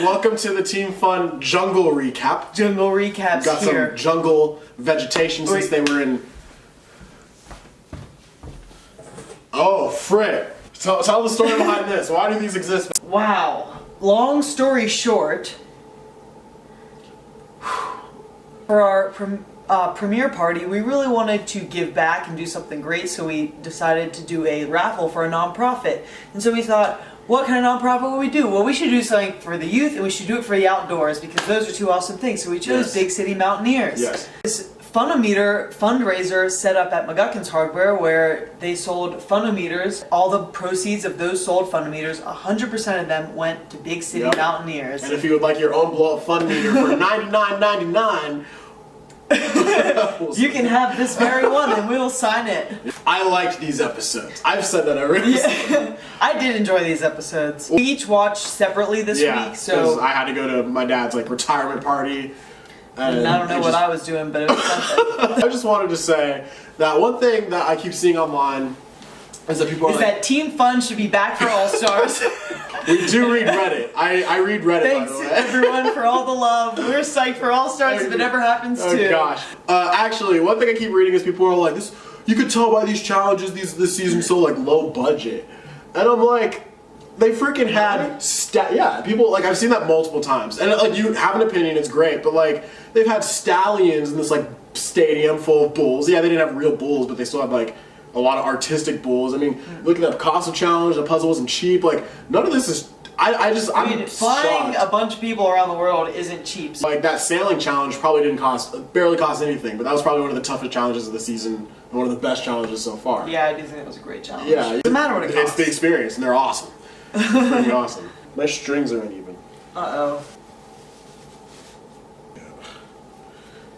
Welcome to the Team Fun Jungle Recap. Jungle Recaps Got here. some jungle vegetation since they were in... Oh, frick. Tell the story behind this. Why do these exist? Wow. Long story short, for our premiere party, we really wanted to give back and do something great, so we decided to do a raffle for a non-profit. And so we thought, what kind of non-profit would we do? Well, we should do something for the youth, and we should do it for the outdoors, because those are two awesome things. So we chose Big City Mountaineers. Yes. This Funometer fundraiser set up at McGuckin's Hardware, where they sold Funometers. All the proceeds of those sold Funometers, 100% of them went to Big City Mountaineers. And if you would like your own blow-up fun meter for $99.99, you can have this very one and we'll sign it. I liked these episodes. I've said that already. Yeah. I did enjoy these episodes. We each watched separately this week, so I had to go to my dad's retirement party. And I don't know what I was doing, but it was something. I just wanted to say that one thing that I keep seeing online is that people are that Team Fun should be back for All Stars. We do read Reddit. I read Reddit. Thanks by the way. everyone for all the love. We're psyched for All Stars if it ever happens too. Oh gosh. Actually, one thing I keep reading is people are like, "This, you could tell by these challenges this season's so low budget," and I'm like, they freaking had people I've seen that multiple times, and you have an opinion, it's great, but they've had stallions in this stadium full of bulls. Yeah, they didn't have real bulls, but they still had a lot of artistic bulls. I mean, look at that Picasso challenge. The puzzle wasn't cheap. None of this is. I'm flying shocked. a bunch of people around the world isn't cheap. So. That sailing challenge probably barely cost anything, but that was probably one of the toughest challenges of the season and one of the best challenges so far. Yeah, I do think it was a great challenge. Yeah, it doesn't matter what it costs. It's the experience, and they're awesome. Pretty awesome. My strings are uneven. Uh-oh.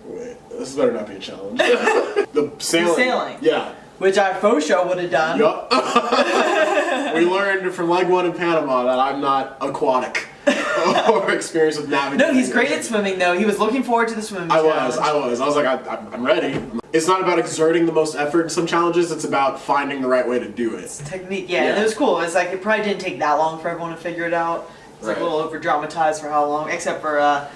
Wait, this better not be a challenge. The sailing. The sailing. Yeah. Which our faux show would have done. Yup. We learned from leg one in Panama that I'm not aquatic or experienced with navigating. No, he's great at swimming though. He was looking forward to the swimming challenge. I was like, I'm ready. It's not about exerting the most effort in some challenges, it's about finding the right way to do it. It's technique, and it was cool. It's it probably didn't take that long for everyone to figure it out. It's a little over dramatized for how long, except for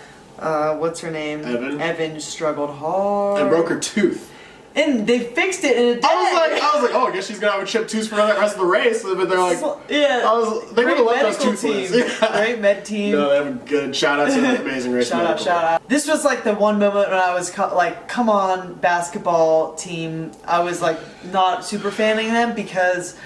what's her name? Evan. Evan struggled hard. And broke her tooth. And they fixed it in a day. I was like, oh, I guess she's gonna have a chipped tooth for the rest of the race. But they're like, they would have left us toothless. Great med team. No, they have a good shout out to the amazing race. Shout out. This was the one moment when I was come on, basketball team. I was not super fanning them because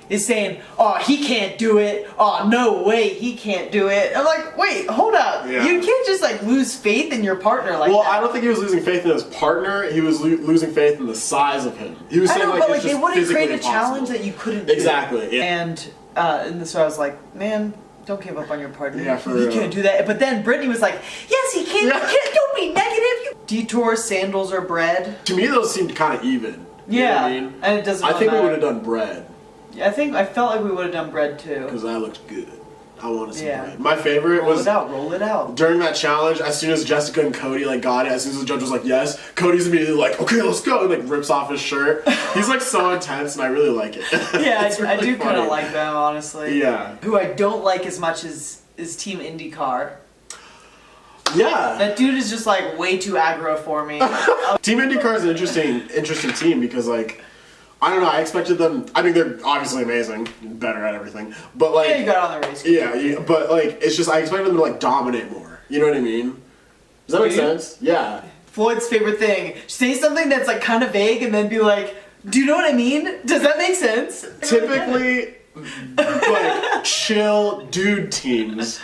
it's saying, oh, he can't do it. Oh, no way, he can't do it. I'm like, wait, hold up. Yeah. You can't just lose faith in your partner like that. Well, I don't think he was losing faith in his partner. He was losing faith in the size of him. He was saying but it's they just wouldn't create a impossible. challenge that you couldn't do. Exactly. Yeah. And so I was like, man, don't give up on your partner. Yeah, for he real. can't do that. But then Brittany was like, yes, he can. Yeah. Don't be negative. Detour, sandals, or bread. To me, those seemed kind of even. You know what I mean? And it doesn't. I think matter. we would have done bread. I felt like we would have done bread too. Because that looked good. I wanted some bread. My favorite was roll it out. During that challenge, as soon as Jessica and Cody got it, as soon as the judge was like, yes, Cody's immediately like, okay, let's go, and rips off his shirt. He's so intense, and I really like it. Yeah, really I do kind of like them, honestly. Yeah. Who I don't like as much is Team IndyCar. Yeah. That dude is just way too aggro for me. Team IndyCar is an interesting team because I don't know, I expected them, I mean they're obviously amazing, better at everything, but yeah, you got on the race. Yeah, but it's just, I expected them to dominate more, you know what I mean? Does that make sense? Yeah. Floyd's favorite thing, say something that's kind of vague and then be like, do you know what I mean? Does that make sense? Typically, chill dude teams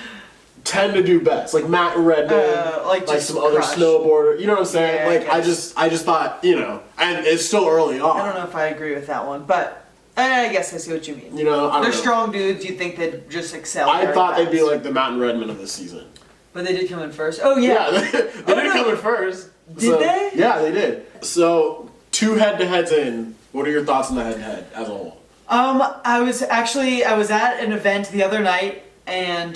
tend to do best, Matt Redman, some other snowboarder. You know what I'm saying? Yeah, I just thought, and it's still early on. I don't know if I agree with that one, but I guess I see what you mean. I don't They're know. Strong dudes. You think they'd just excel? I thought they'd be the Mountain Redman of this season. But they did come in first. Oh yeah, they did come in first. Did they? Yeah, they did. So 2 head-to-heads in. What are your thoughts on the head-to-head as a whole? I was at an event the other night. And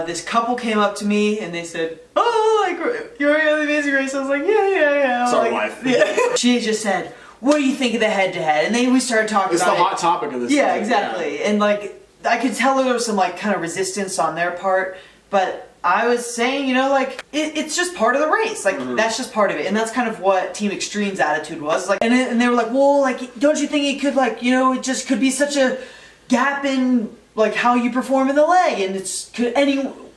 this couple came up to me and they said, "Oh, you're in the Amazing Race." I was like, "Yeah." It's our wife. Yeah. She just said, what do you think of the head-to-head? And then we started talking It's about the hot topic of this Yeah, season. exactly. And like, I could tell there was some like kind of resistance on their part, but I was saying, like, it's just part of the race. Like, that's just part of it. And that's kind of what Team Extreme's attitude was. Like, and they were like, well, like, don't you think it could, like, it just could be such a gap in, like, how you perform in the leg, and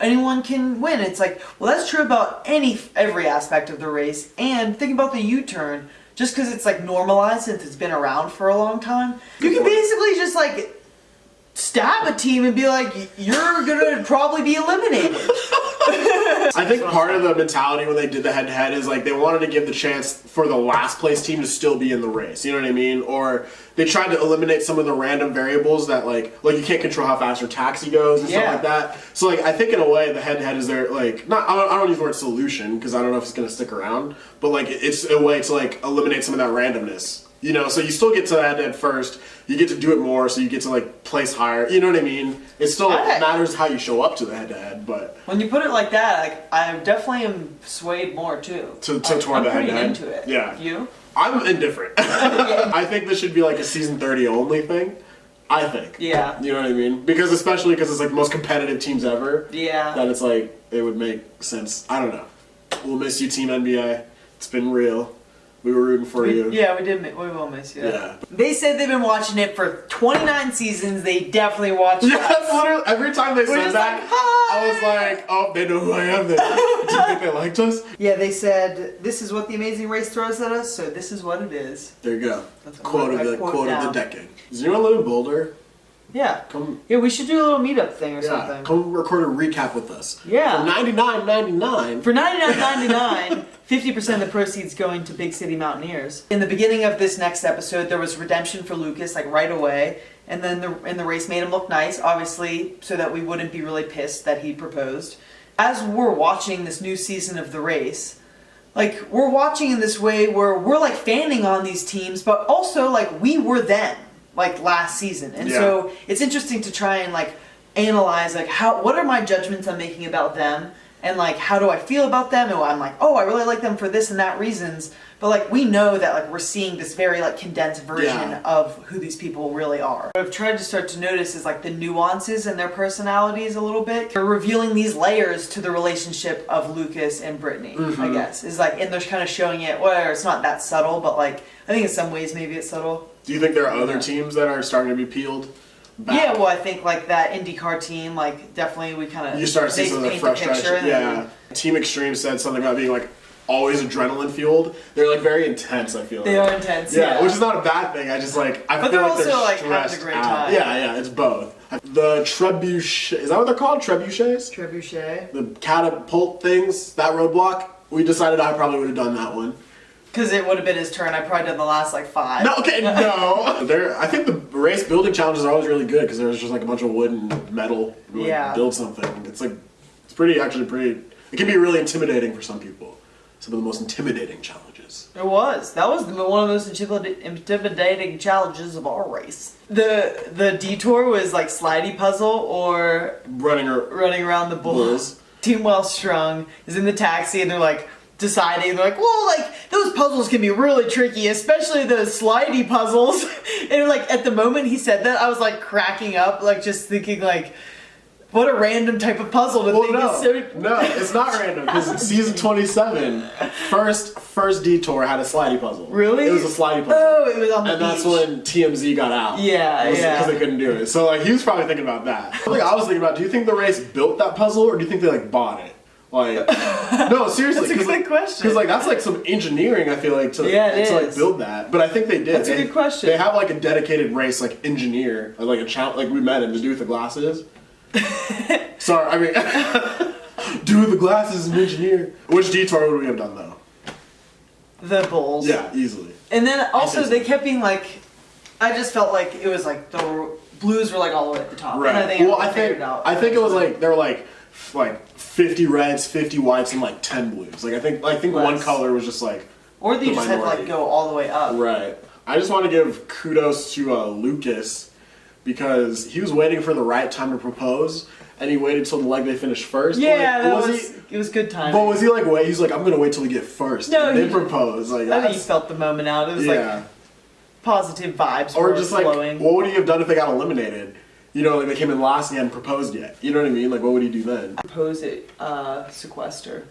anyone can win. It's like, well, that's true about every aspect of the race. And think about the U-turn. Just because it's, like, normalized since it's been around for a long time, you can basically just, like, stab a team and be like, you're gonna probably be eliminated. I think part of the mentality when they did the head-to-head is like they wanted to give the chance for the last place team to still be in the race. You know what I mean? Or they tried to eliminate some of the random variables that like you can't control how fast your taxi goes and stuff like that. So like I think in a way the head-to-head is their like I don't use the word solution because I don't know if it's gonna stick around, but like it's a way to like eliminate some of that randomness. So you still get to the head-to-head first. You get to do it more, so you get to like place higher. You know what I mean? It still matters how you show up to the head-to-head, but when you put it like that, like I definitely am swayed more too. Toward the head-to-head. I'm into it. Yeah. You? I'm indifferent. I think this should be like a season 30 only thing. I think. Yeah. You know what I mean? Because especially because it's like the most competitive teams ever. Yeah. That it's like it would make sense. I don't know. We'll miss you, Team NBA. It's been real. We were rooting for you. Yeah, we did. We will miss you. Yeah. They said they've been watching it for 29 seasons. They definitely watched it. Yeah, that's literally every time they said that, like, hi! I was like, oh, they know who I am then. Do you think they liked us? Yeah, they said this is what the Amazing Race throws at us, so this is what it is. There you go. That's Quote of the decade. Does anyone live in Boulder? Yeah. Come. Yeah, we should do a little meetup thing or something. Come record a recap with us. Yeah. For $99.99. For $99.99, 50% of the proceeds going to Big City Mountaineers. In the beginning of this next episode, there was redemption for Lucas, like right away, and then the race made him look nice, obviously, so that we wouldn't be really pissed that he proposed. As we're watching this new season of the race, like we're watching in this way where we're like fanning on these teams, but also like we were them. Like last season, and so it's interesting to try and like analyze like what are my judgments I'm making about them, and like how do I feel about them, and I'm like, oh, I really like them for this and that reasons, but like we know that like we're seeing this very like condensed version of who these people really are. What I've tried to start to notice is like the nuances in their personalities a little bit. They're revealing these layers to the relationship of Lucas and Brittany, I guess. Is like, and they're kind of showing it where it's not that subtle, but like I think in some ways maybe it's subtle. Do you think there are other teams that are starting to be peeled back? Yeah, well, I think like that IndyCar team, like definitely we kind of you start seeing some of the fresh Team Extreme said something about being like always adrenaline fueled. They're like very intense. I feel they are intense. Yeah, which is not a bad thing. I just like I but feel they're like also they're like stressed having a great out. time. Yeah, it's both. The trebuchet, is that what they're called? Trebuchets? Trebuchet. The catapult things. That roadblock. We decided I probably would have done that one. Because it would have been his turn. I probably done the last like 5. No, okay, no. I think the race building challenges are always really good because there's just like a bunch of wood and metal. And, like, build something. It's like it's pretty. It can be really intimidating for some people. Some of the most intimidating challenges. It was. That was one of the most intimidating challenges of our race. The detour was like slidey puzzle or running around the bulls. Team Well Strung is in the taxi and they're like deciding, they're like, well, like those puzzles can be really tricky, especially the slidey puzzles. And like at the moment he said that, I was like cracking up, like just thinking like, what a random type of puzzle to think is so... No, it's not random, because season 27, first Detour had a slidey puzzle. Really? It was a slidey puzzle. Oh, it was on the beach. And that's when TMZ got out. Yeah. Because they couldn't do it. So like he was probably thinking about that. Like I was thinking about, do you think the race built that puzzle, or do you think they like bought it? Like, no, seriously. That's a good question. Because like that's like some engineering, I feel like, to like build that. But I think they did. That's a good question. They have like a dedicated race like engineer, like we met him to do with the glasses. Sorry, I mean, do with the glasses and engineer. Which detour would we have done though? The bulls. Yeah, easily. And then also they kept being like, I just felt like it was like the blues were like all the way at the top. Right. And I think it was like there were like 50 reds, 50 whites, and like 10 blues. Like I think one color was just like. Or they just had to like go all the way up. Right. I just want to give kudos to Lucas. Because he was waiting for the right time to propose, and he waited till the leg they finished first. Yeah, it was good time. But was he like, he's like, I'm gonna wait till we get first, and then propose. Like, I think he felt the moment out. It was like, positive vibes Or were just like, flowing. what would he have done if they got eliminated? You know, like they came in last and he hadn't proposed yet. You know what I mean? Like, what would he do then? Propose it, sequester.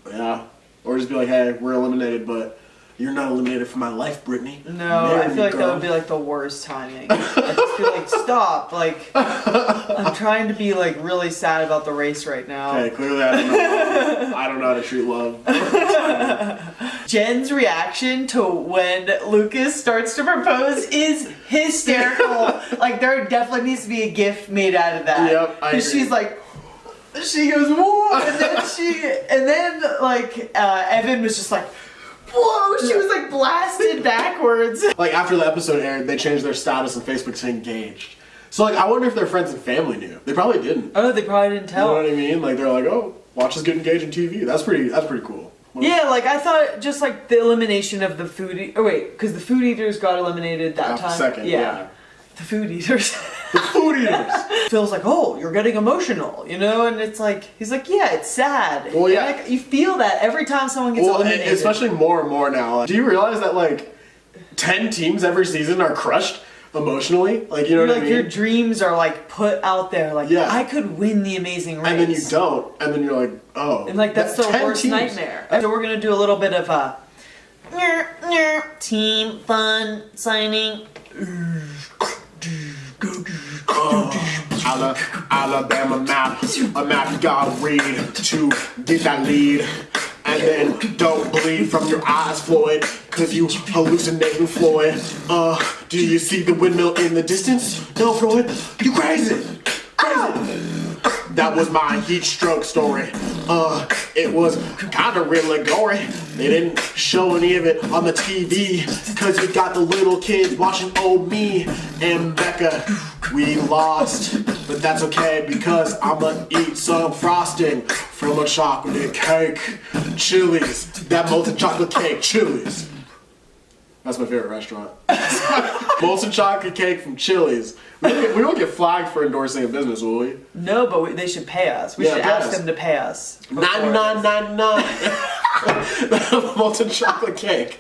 Yeah. Or just be like, hey, we're eliminated, but you're not eliminated from my life, Brittany. No, Marry I me, feel like girl. that would be like the worst timing. I'd just be like, stop. Like, I'm trying to be like really sad about the race right now. Okay, clearly I don't know. I don't know how to treat love. Jen's reaction to when Lucas starts to propose is hysterical. Like, there definitely needs to be a gif made out of that. Yep, I agree. She's like, she goes, whoa, and then like, Evan was just like, whoa, she was like blasted backwards. Like, after the episode aired, they changed their status on Facebook to engaged. So, like, I wonder if their friends and family knew. They probably didn't. Oh, they probably didn't You know tell. what I mean? Like, they're like, oh, watch us get engaged on TV. That's pretty cool. Yeah, like I thought just like the elimination of the food because the food eaters got eliminated that After time. second, yeah. The food eaters. The food eaters. Phil's like, oh, you're getting emotional, you know? And it's like, he's like, yeah, it's sad. Well, yeah. And, like, you feel that every time someone gets Well, eliminated. especially more and more now. Do you realize that, like, 10 teams every season are crushed emotionally? Like, you know what I like mean? your dreams are like put out there. Like, Yeah. I could win the Amazing Race. And then you don't. And then you're like, oh. And like that's the 10 worst teams. nightmare. So we're gonna do a little bit of a team fun signing. Alabama map, a map you gotta read to get that lead. And then don't bleed from your eyes, Floyd, cause you hallucinating, Floyd. Do you see the windmill in the distance? No, Floyd, you crazy. That was my heat stroke story. It was kinda really gory. They didn't show any of it on the TV, cause you got the little kids watching old me and Becca. We lost, but that's okay because I'ma eat some frosting from a chocolate cake. Chili's, that molten chocolate cake, Chili's. That's my favorite restaurant. Molten chocolate cake from Chili's. We won't get flagged for endorsing a business, will we? No, but they should pay us. We Yeah, should pay ask us. them to pay us. $99.99. Molten chocolate cake.